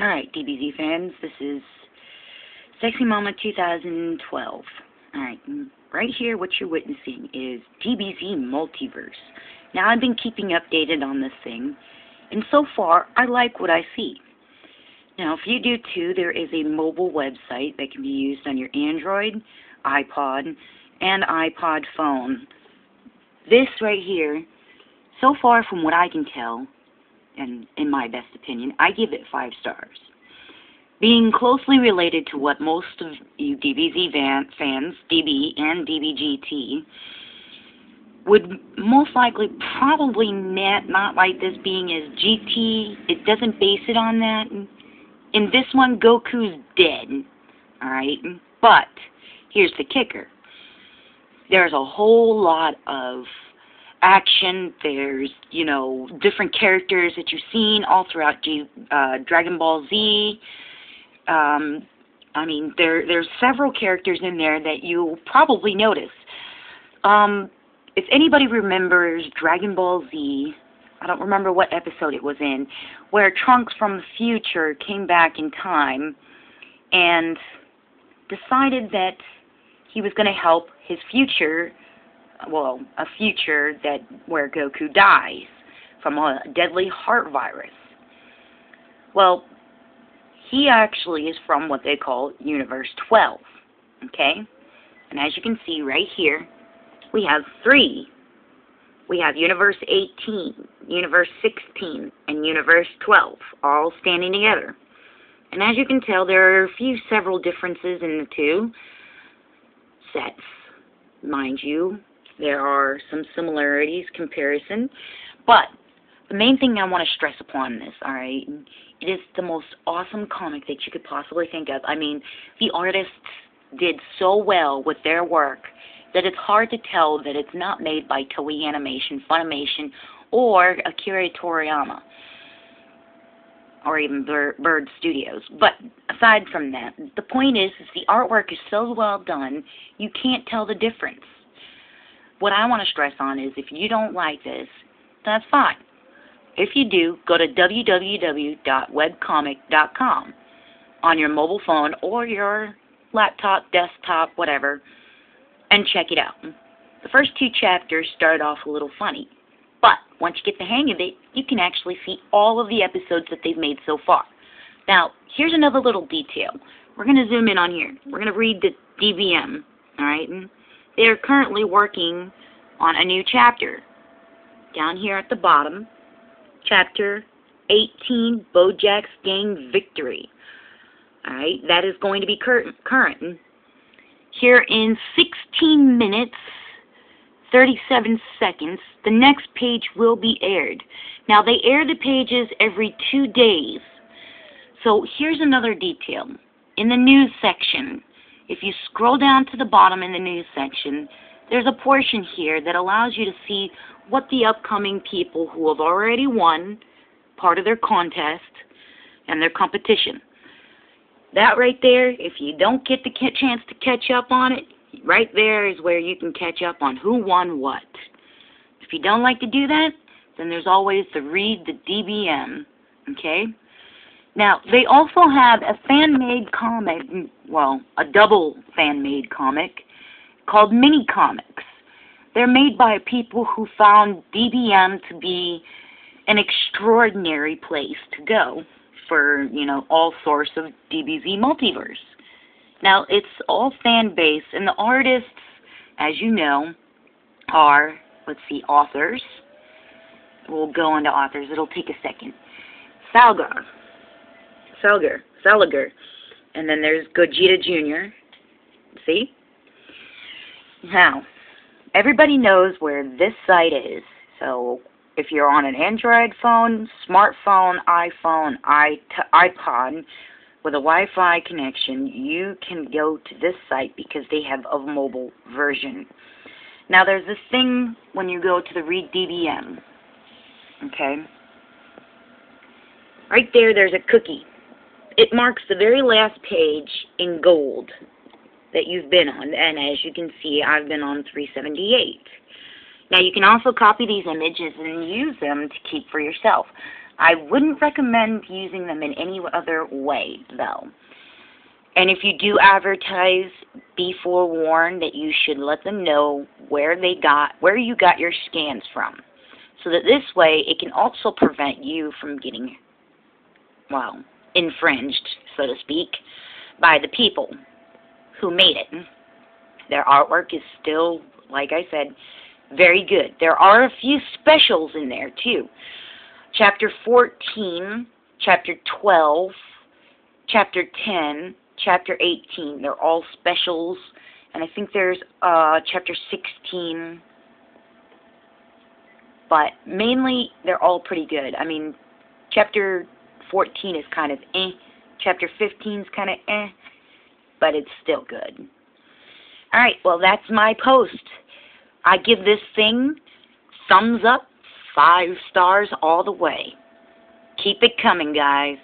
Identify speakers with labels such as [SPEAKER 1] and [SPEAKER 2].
[SPEAKER 1] Alright, DBZ fans, this is Sexy Mama 2012. Alright, right here what you're witnessing is DBZ Multiverse. Now, I've been keeping updated on this thing, and so far, I like what I see. Now, if you do too, there is a mobile website that can be used on your Android, iPod, and iPod phone. This right here, so far from what I can tell, and in my best opinion, I give it 5 stars. Being closely related to what most of you DBZ fans, DB and DBGT, would most likely probably not like this being as GT. It doesn't base it on that. In this one, Goku's dead. Alright? But, here's the kicker. There's a whole lot of action. There's, different characters that you've seen all throughout Dragon Ball Z. There's several characters in there that you'll probably notice. If anybody remembers Dragon Ball Z, I don't remember what episode it was in, where Trunks from the future came back in time and decided that he was going to help his future, a future where Goku dies from a deadly heart virus. Well, he actually is from what they call Universe 12, okay? And as you can see right here, we have 3. We have Universe 18, Universe 16, and Universe 12, all standing together. And as you can tell, there are several differences in the two sets. Mind you, there are some similarities, comparison, but the main thing I want to stress upon this, alright, it is the most awesome comic that you could possibly think of. I mean, the artists did so well with their work that it's hard to tell that it's not made by Toei Animation, Funimation, or Akira Toriyama, or even Bird Studios. But aside from that, the point is the artwork is so well done, you can't tell the difference. What I want to stress on is if you don't like this, that's fine. If you do, go to www.webcomic.com on your mobile phone or your laptop, desktop, whatever, and check it out. The first 2 chapters start off a little funny, but once you get the hang of it, you can actually see all of the episodes that they've made so far. Now, here's another little detail. We're going to zoom in on here. We're going to read the DBM, alright? They're currently working on a new chapter. Down here at the bottom, Chapter 18, Bojack's Gang Victory. Alright, that is going to be current. Here in 16 minutes, 37 seconds, the next page will be aired. Now, they air the pages every 2 days. So, here's another detail. In the news section, if you scroll down to the bottom in the news section, there's a portion here that allows you to see what the upcoming people who have already won part of their contest and their competition. That right there, if you don't get the chance to catch up on it, right there is where you can catch up on who won what. If you don't like to do that, then there's always the Read the DBM, okay? Now, they also have a fan-made comic, a double fan-made comic, called Mini Comics. They're made by people who found DBM to be an extraordinary place to go for, all sorts of DBZ multiverse. Now, it's all fan-based, and the artists, as you know, are, authors. We'll go into authors. It'll take a second. Saliger. And then there's Gogeta Jr. See? Now, everybody knows where this site is. So, if you're on an Android phone, smartphone, iPhone, iPod, with a Wi-Fi connection, you can go to this site because they have a mobile version. Now, there's this thing when you go to the Read DBM. Okay? Right there's a cookie. It marks the very last page in gold that you've been on, and as you can see, I've been on 378. Now, you can also copy these images and use them to keep for yourself. I wouldn't recommend using them in any other way, though. And if you do advertise, be forewarned that you should let them know where you got your scans from. So that this way, it can also prevent you from getting, well, infringed, so to speak, by the people who made it. Their artwork is still, like I said, very good. There are a few specials in there, too. Chapter 14, Chapter 12, Chapter 10, Chapter 18. They're all specials. And I think there's Chapter 16. But mainly, they're all pretty good. I mean, Chapter 14 is kind of eh. Chapter 15 is kind of eh. But it's still good. Alright, well, that's my post. I give this thing thumbs up, 5 stars all the way. Keep it coming, guys.